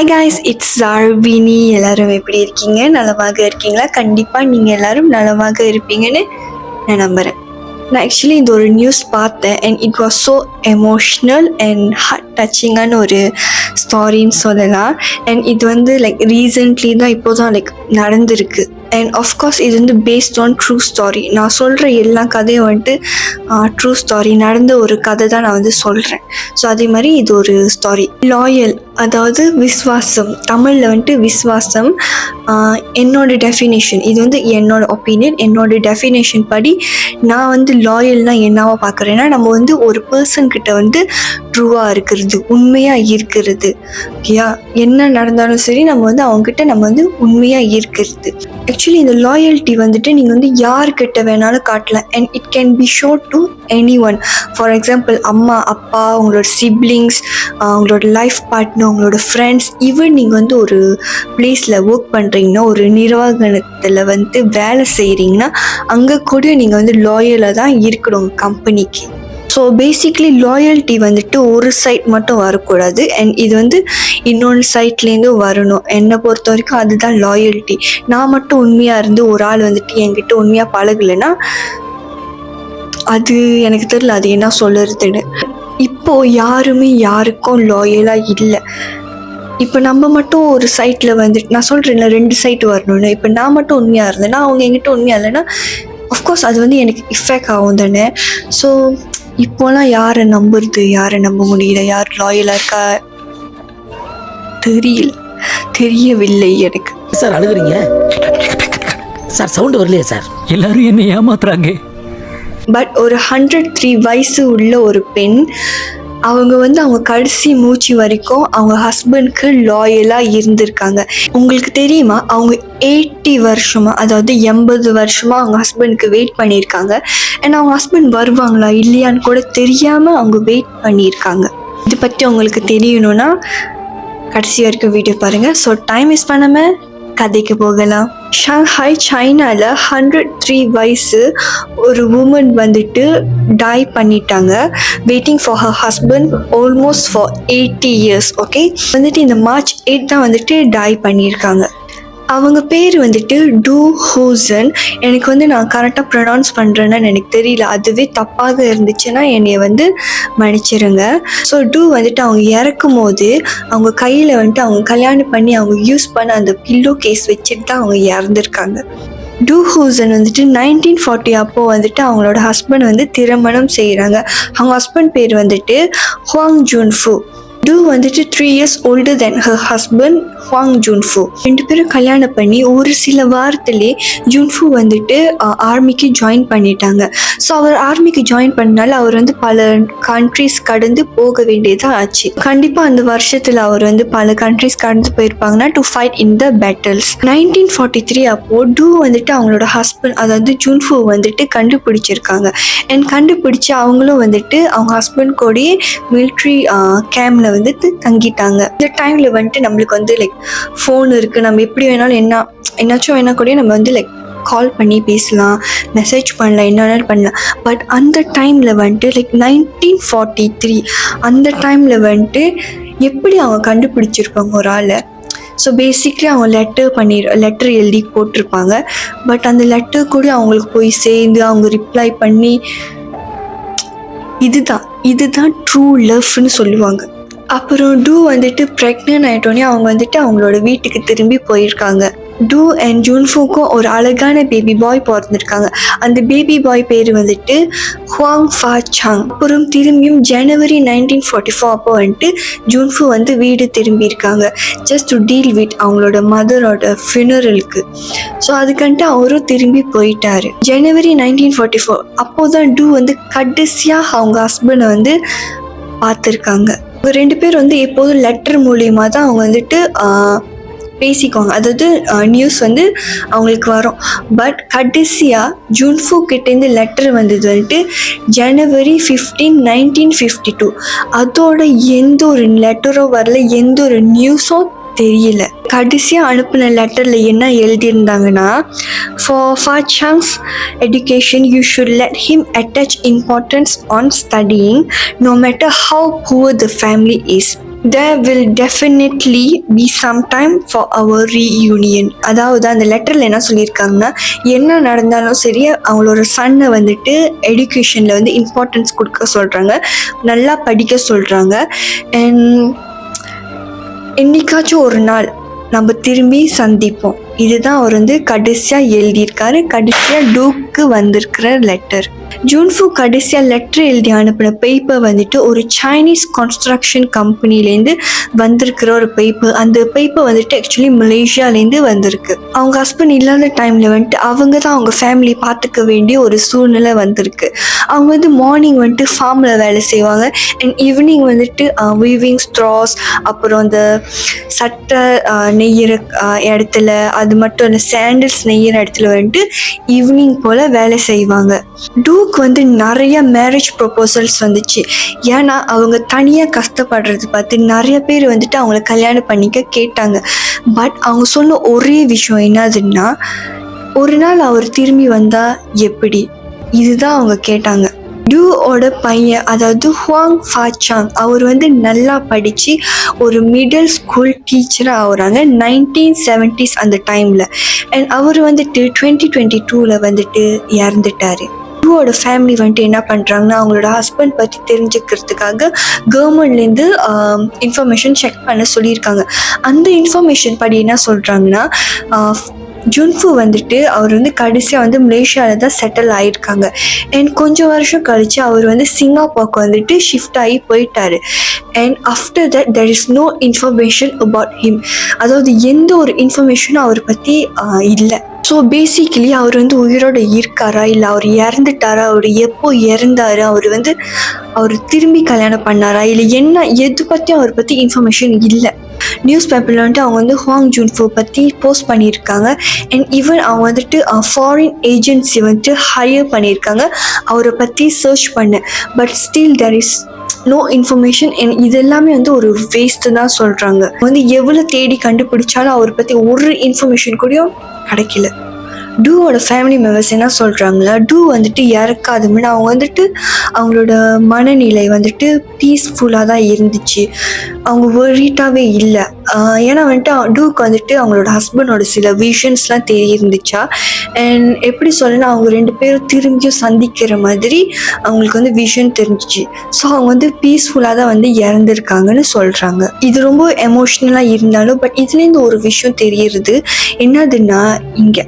Hi guys, it's ஜார்வினி. எல்லாரும் எப்படி இருக்கீங்க? நலமாக இருக்கீங்களா? கண்டிப்பாக நீங்கள் எல்லாரும் நலமாக இருப்பீங்கன்னு நான் நம்புகிறேன். நான் ஆக்சுவலி இந்த ஒரு நியூஸ் பார்த்தேன் and it was so emotional and heart டச்சிங்கான ஒரு ஸ்டாரின்னு சொல்லலாம். அண்ட் இது வந்து ரீசன்ட்லி தான் இப்போ தான் நடந்திருக்கு. அண்ட் ஆஃப்கோர்ஸ் இது வந்து பேஸ்ட் ஆன் ட்ரூ ஸ்டாரி. நான் சொல்கிற எல்லா கதையும் வந்துட்டு ட்ரூ ஸ்டாரி, நடந்த ஒரு கதை தான் நான் வந்து சொல்கிறேன். ஸோ அதே மாதிரி இது ஒரு ஸ்டாரி. லாயல், அதாவது விஸ்வாசம். தமிழில் வந்துட்டு விஸ்வாசம். என்னோட டெஃபினேஷன், இது வந்து என்னோட ஒப்பீனியன், என்னோட டெஃபினேஷன் படி நான் வந்து லாயல்னால் என்னவா பார்க்குறேன்னா, நம்ம வந்து ஒரு பர்சன்கிட்ட வந்து ட்ரூவாக இருக்கிறது, உண்மையாக இருக்கிறது. ஓகேயா? என்ன நடந்தாலும் சரி நம்ம வந்து அவங்ககிட்ட நம்ம வந்து உண்மையாக இருக்கிறது. ஆக்சுவலி இந்த லாயல்ட்டி வந்துட்டு நீங்கள் வந்து யார்கிட்ட வேணாலும் காட்டலாம். And it can be show to any one. For example, அம்மா, அப்பா, உங்களோட சிப்ளிங்ஸ், உங்களோட லைஃப் பார்ட்னர், உங்களோட ஃப்ரெண்ட்ஸ். ஈவன் நீங்கள் வந்து ஒரு பிளேஸில் ஒர்க் பண்ணுறீங்கன்னா, ஒரு நிர்வாகத்தில் வந்து வேலை செய்கிறீங்கன்னா, அங்கே கூட நீங்கள் வந்து லாயலாக தான் இருக்கணும் கம்பெனிக்கு. ஸோ பேசிக்லி லாயல்ட்டி வந்துட்டு ஒரு சைட் மட்டும் வரக்கூடாது. அண்ட் இது வந்து இன்னொன்று சைட்லேருந்தும் வரணும். என்னை பொறுத்த வரைக்கும் அதுதான் லாயல்ட்டி. நான் மட்டும் உண்மையாக இருந்து ஒரு ஆள் வந்துட்டு என்கிட்ட உண்மையாக பழகலைன்னா அது எனக்கு தெரியல அது என்ன சொல்லுறதுன்னு. இப்போது யாருமே யாருக்கும் லாயலாக இல்லை. இப்போ நம்ம மட்டும் ஒரு சைட்டில் வந்துட்டு, நான் சொல்கிறேன்ல, 2 சைட்டு வரணும்னு. இப்போ நான் மட்டும் உண்மையாக இருந்தேன்னா அவங்க என்கிட்ட உண்மையாக இல்லைன்னா ஆஃப்கோர்ஸ் அது வந்து எனக்கு இஃபெக்ட் ஆகும் தானே. ஸோ இப்போலாம் யாரை நம்புறது, யாரை நம்ப முடியல, யார் லாயலாக இருக்கா தெரியவில்லை எனக்கு. சார் அழுகுறீங்க சார்? சவுண்ட் வரலையே சார்? எல்லாரும் என்ன ஏமாத்துறாங்க. பட் ஒரு 103 வயசு உள்ள ஒரு பெண், அவங்க வந்து அவங்க கடைசி மூச்சு வரைக்கும் அவங்க ஹஸ்பண்ட்க்கு லாயலாக இருந்திருக்காங்க. உங்களுக்கு தெரியுமா, அவங்க 80 வருஷமாக, அதாவது 80 வருஷமாக அவங்க ஹஸ்பண்ட்க்கு வெயிட் பண்ணியிருக்காங்க. அண்ட் அவங்க ஹஸ்பண்ட் வருவாங்களா இல்லையான்னு கூட தெரியாமல் அவங்க வெயிட் பண்ணியிருக்காங்க. இதை பற்றி உங்களுக்கு தெரியணும்னா கடைசி வரைக்கும் வீடியோ பாருங்கள். ஸோ டைம் வேஸ்ட் பண்ணாமல் கதைக்கு போகலாம். ஷாங்காய், சைனாவில் 103 வயசு ஒரு உமன் வந்துட்டு டை பண்ணிட்டாங்க. Waiting for her husband almost for 80 years. Okay, வந்துட்டு இந்த மார்ச் 8 தான் வந்துட்டு டை பண்ணியிருக்காங்க. அவங்க பேர் வந்துட்டு டூ ஹூசன். எனக்கு வந்து நான் கரெக்டாக ப்ரொனவுன்ஸ் பண்ணுறேன்னு எனக்கு தெரியல. அதுவே தப்பாக இருந்துச்சுன்னா என்னைய வந்து மன்னிச்சிருங்க. ஸோ டூ வந்துட்டு அவங்க இறக்கும் போது அவங்க கையில் வந்துட்டு அவங்க கல்யாணம் பண்ணி அவங்க யூஸ் பண்ண அந்த பில்லோ கேஸ் வச்சுட்டு தான் அவங்க இறந்துருக்காங்க. டூ ஹூசன் வந்துட்டு 1940 அப்போது வந்துட்டு அவங்களோட ஹஸ்பண்ட் வந்து திருமணம் செய்கிறாங்க. அவங்க ஹஸ்பண்ட் பேர் வந்துட்டு ஹுவாங் ஜூன்ஃபு. டூ வந்துட்டு 3 years older than her husband Huang Junfu. 2 பேரும் கல்யாணம் பண்ணி ஒரு சில வாரத்திலே ஜூன்ஃபு வந்துட்டு ஆர்மிக்கு ஜாயின் பண்ணிட்டாங்க. ஸோ அவர் ஆர்மிக்கு ஜாயின் பண்ணனால அவர் வந்து பல கண்ட்ரிஸ் கடந்து போக வேண்டியதாக ஆச்சு. கண்டிப்பாக அந்த வருஷத்தில் அவர் வந்து பல கண்ட்ரிஸ் கடந்து போயிருப்பாங்கன்னா to fight in the battles. 1943 அப்போது டூ வந்துட்டு அவங்களோட ஹஸ்பண்ட், அதாவது ஜூன்ஃபு வந்துட்டு கண்டுபிடிச்சிருக்காங்க. அண்ட் கண்டுபிடிச்சி அவங்களும் வந்துட்டு அவங்க ஹஸ்பண்ட் கூடயே மிலிட்ரி கேம்பில் வந்துட்டு தங்கிட்டாங்க. இந்த டைமில் வந்துட்டு நம்மளுக்கு வந்து ஃபோன் இருக்குது, நம்ம எப்படி வேணாலும் என்னாச்சும் வேணா கூட நம்ம வந்து கால் பண்ணி பேசலாம், மெசேஜ் பண்ணலாம், என்ன வேணாலும் பண்ணலாம். பட் அந்த டைமில் வந்துட்டு 1943 அந்த டைமில் வந்துட்டு எப்படி அவங்க கண்டுபிடிச்சிருப்பாங்க ஒரு ஆளை? ஸோ பேசிக்லி அவங்க லெட்டர் எழுதி போட்டிருப்பாங்க. பட் அந்த லெட்டர் கூட அவங்களுக்கு போய் சேர்ந்து அவங்க ரிப்ளை பண்ணி, இதுதான் ட்ரூ லவ்னு சொல்லுவாங்க. அப்புறம் டூ வந்துட்டு ப்ரெக்னென்ட் ஆகிட்டோன்னே அவங்க வந்துட்டு அவங்களோட வீட்டுக்கு திரும்பி போயிருக்காங்க. டூ அண்ட் ஜூன்ஃபுக்கும் ஒரு அழகான பேபி பாய் பிறந்திருக்காங்க. அந்த பேபி பாய் பேர் வந்துட்டு ஹுவாங் ஃபா சாங். அப்புறம் திரும்பியும் ஜனவரி 1944 அப்போ வந்துட்டு ஜூன்ஃபு வந்து வீடு திரும்பியிருக்காங்க, ஜஸ்ட் டு டீல் வித் அவங்களோட மதரோட ஃபினரலுக்கு. ஸோ அதுக்கன்ட்டு அவரும் திரும்பி போயிட்டாரு. ஜனவரி 1944 அப்போது தான் டூ வந்து கடைசியாக அவங்க ஹஸ்பண்டை வந்து பார்த்துருக்காங்க. அவங்க 2 பேர் வந்து எப்போதும் லெட்டர் மூலியமாக தான் அவங்க வந்துட்டு பேசிக்குவாங்க, அதாவது நியூஸ் வந்து அவங்களுக்கு வரும். பட் கடைசியாக ஜூன்ஃபு கிட்டேருந்து லெட்டர் வந்தது வந்துட்டு ஜனவரி 15, 1952. அதோட எந்த ஒரு லெட்டரோ வரல, எந்த ஒரு நியூஸோ தெரியல. கடைசியாக அனுப்பின லெட்டரில் என்ன எழுதியிருந்தாங்கன்னா, for ஃபாச்சாங்ஸ் education you should let him attach importance on studying no matter how poor the family is. there will definitely be some time for our reunion. அதாவது அந்த லெட்டரில் என்ன சொல்லியிருக்காங்கன்னா, என்ன நடந்தாலும் சரி அவங்களோட சன்னை வந்துட்டு எஜுகேஷனில் வந்து இம்பார்ட்டன்ஸ் கொடுக்க சொல்கிறாங்க, நல்லா படிக்க சொல்கிறாங்க. அண்ட் என்னைக்காச்சும் ஒரு நாள் நம்ம திரும்பி சந்திப்போம். இதுதான் அவர் வந்து கடைசியாக எழுதியிருக்காரு. கடைசியாக டூக்கு வந்திருக்கிற லெட்டர். ஜூன்ஃபு கடைசியாக லெட்டர் எழுதி அனுப்பின பேப்பர் வந்துட்டு ஒரு சைனீஸ் கன்ஸ்ட்ரக்ஷன் கம்பெனிலேருந்து வந்திருக்கிற ஒரு பேப்பர். அந்த பேப்பர் வந்துட்டு ஆக்சுவலி மலேசியாலேருந்து வந்திருக்கு. அவங்க ஹஸ்பண்ட் இல்லாத டைமில் வந்துட்டு அவங்க தான் அவங்க ஃபேமிலி பார்த்துக்க வேண்டிய ஒரு சூழ்நிலை வந்திருக்கு. அவங்க வந்து மார்னிங் வந்துட்டு ஃபார்மில் வேலை செய்வாங்க அண்ட் ஈவினிங் வந்துட்டு வீவிங் ஸ்ட்ராஸ், அப்புறம் அந்த சட்டை நெய்கிற இடத்துல, அது மட்டும் இல்லை சாண்டில்ஸ் நெய்கிற இடத்துல வந்துட்டு ஈவினிங் போல் வேலை செய்வாங்க. டூக்கு வந்து நிறைய மேரேஜ் ப்ரொபோசல்ஸ் வந்துச்சு. ஏன்னா அவங்க தனியாக கஷ்டப்படுறது பார்த்து நிறைய பேர் வந்துட்டு அவங்கள கல்யாணம் பண்ணிக்க கேட்டாங்க. பட் அவங்க சொன்ன ஒரே விஷயம் என்னதுன்னா, ஒரு நாள் அவர் திரும்பி வந்தால் எப்படி, இதுதான் அவங்க கேட்டாங்க. டூவோட பையன், அதாவது ஹுவாங் ஃபாச்சாங், அவர் வந்து நல்லா படித்து ஒரு மிடில் ஸ்கூல் டீச்சராக ஆகுறாங்க 1970s அந்த டைமில். அண்ட் அவர் வந்துட்டு 2022 வந்துட்டு இறந்துட்டார். டூவோட ஃபேமிலி வந்துட்டு என்ன பண்ணுறாங்கன்னா, அவங்களோட ஹஸ்பண்ட் பற்றி தெரிஞ்சுக்கிறதுக்காக கவர்மெண்ட்லேருந்து இன்ஃபர்மேஷன் செக் பண்ண சொல்லியிருக்காங்க. அந்த இன்ஃபர்மேஷன் படி என்ன சொல்கிறாங்கன்னா, ஜுன்ஃபு வந்துட்டு அவர் வந்து கடைசியாக வந்து மலேசியாவில் தான் செட்டில் ஆகியிருக்காங்க. அண்ட் கொஞ்சம் வருஷம் கழித்து அவர் வந்து சிங்கப்பூருக்கு வந்துட்டு ஷிஃப்ட் ஆகி போயிட்டார். And after that there is no information about him. அதாவது எந்த ஒரு இன்ஃபர்மேஷனும் அவரை பற்றி இல்லை. ஸோ பேசிக்கலி அவர் வந்து உயிரோடு இருக்காரா, இல்லை அவர் இறந்துட்டாரா, அவர் எப்போ இறந்தாரு, அவர் திரும்பி கல்யாணம் பண்ணாரா, இல்லை என்ன, எது பற்றி அவரை பற்றி இன்ஃபர்மேஷன் இல்லை. நியூஸ் பேப்பரில் வந்துட்டு அவங்க வந்து ஹுவாங் ஜுன்ஃபு பற்றி போஸ்ட் பண்ணியிருக்காங்க. அண்ட் ஈவன் அவங்க வந்துட்டு ஃபாரின் ஏஜென்சி வந்துட்டு ஹையர் பண்ணியிருக்காங்க அவரை பற்றி சர்ச் பண்ண. But still there is no information. And இது எல்லாமே வந்து ஒரு வேஸ்ட்டு தான் சொல்கிறாங்க. வந்து எவ்வளோ தேடி கண்டுபிடிச்சாலும் அவரை பற்றி ஒரு இன்ஃபர்மேஷன் கூடயும் கிடைக்கல. டூவோட ஃபேமிலி மெம்பர்ஸ் என்ன சொல்கிறாங்களா, டூ வந்துட்டு இறக்காதுன்னு அவங்க வந்துட்டு அவங்களோட மனநிலை வந்துட்டு பீஸ்ஃபுல்லாக தான் இருந்துச்சு, அவங்க ஒரீட்டாகவே இல்லை. ஏன்னா வந்துட்டு டூக்கு வந்துட்டு அவங்களோட ஹஸ்பண்டோட சில விஷன்ஸ்லாம் இருந்துச்சா. அண்ட் எப்படி சொல்லணும்னா, அவங்க ரெண்டு பேரும் திரும்பியும் சந்திக்கிற மாதிரி அவங்களுக்கு வந்து விஷன் தெரிஞ்சிச்சு. ஸோ அவங்க வந்து பீஸ்ஃபுல்லாக தான் வந்து இறந்துருக்காங்கன்னு சொல்கிறாங்க. இது ரொம்ப எமோஷ்னலாக இருந்தாலும் பட் இதுலேருந்து ஒரு விஷயம் தெரியுது. என்னதுன்னா, இங்கே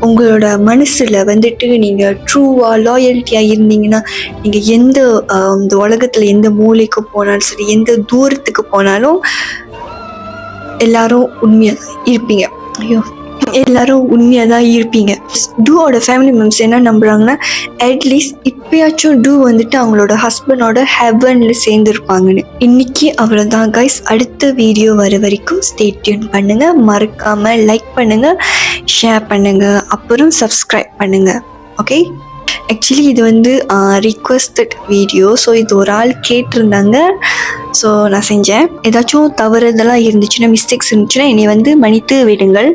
உங்களோட மனசில் வந்துட்டு நீங்கள் ட்ரூவாக லாயல்ட்டியாக இருந்தீங்கன்னா, நீங்கள் எந்த இந்த உலகத்தில் எந்த மூலைக்கு போனாலும் சரி, எந்த தூரத்துக்கு போனாலும் எல்லாரும் உண்மையாக தான் இருப்பீங்க. எல்லாரும் உண்மையாக தான் இருப்பீங்க. டூவோட ஃபேமிலி மெம்பர்ஸ் என்ன நம்புகிறாங்கன்னா, அட்லீஸ்ட் இப்போயாச்சும் டூ வந்துட்டு அவங்களோட ஹஸ்பண்டோட ஹெவனில் சேர்ந்துருப்பாங்கன்னு. இன்னைக்கு அவ்வளோதான் கைஸ். அடுத்த வீடியோ வர வரைக்கும் ஸ்டே டியூன் பண்ணுங்கள். மறக்காமல் லைக் பண்ணுங்கள், ஷேர் பண்ணுங்கள், அப்புறம் சப்ஸ்கிரைப் பண்ணுங்கள். ஓகே, ஆக்சுவலி இது வந்து ரிக்வெஸ்டட் வீடியோ. ஸோ இது ஒரு ஆள் கேட்டிருந்தாங்க, ஸோ நான் செஞ்சேன். ஏதாச்சும் தவறுதெல்லாம் இருந்துச்சுன்னா, மிஸ்டேக்ஸ் இருந்துச்சுன்னா என்னை வந்து மன்னித்து விடுங்கள்.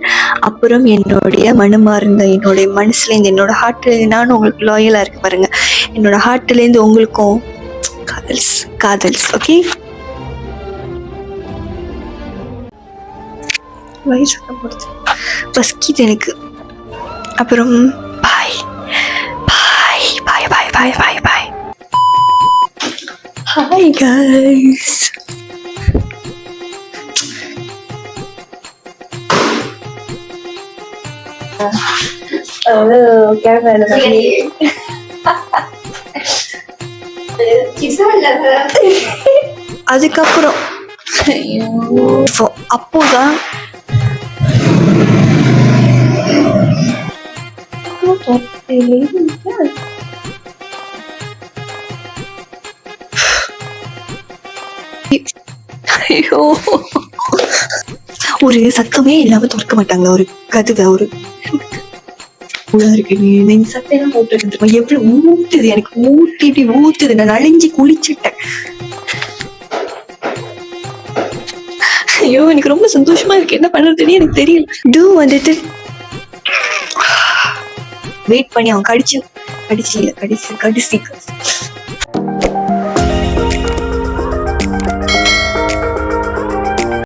அப்புறம் என்னுடைய மனமார்ந்த, என்னுடைய மனசுலேருந்து, என்னோட ஹார்ட்லேருந்து நானும் உங்களுக்கு லாயலாக இருக்கு பாருங்கள். என்னோட ஹார்ட்லேருந்து உங்களுக்கும் காதல்ஸ். ஓகே, வயசு போடுது, பஸ்கிது எனக்கு. அப்புறம் பாய். Hi guys. கேமரா அதுக்கப்புறம் அப்போதான் ஐயோ, ஒரு சத்தமே இல்லாம திறக்க மாட்டாங்களா ஒரு கதவை? ஒரு இருக்கு, சத்தம் போட்டு எப்படி ஊத்துது, எனக்கு ஊத்துது, நான் நனைஞ்சு குளிச்சுட்டேன். ஐயோ, எனக்கு ரொம்ப சந்தோஷமா இருக்கு, என்ன பண்றதுன்னு எனக்கு தெரியல. டூ வந்துட்டு வெயிட் பண்ணி அவன் கடிச்சு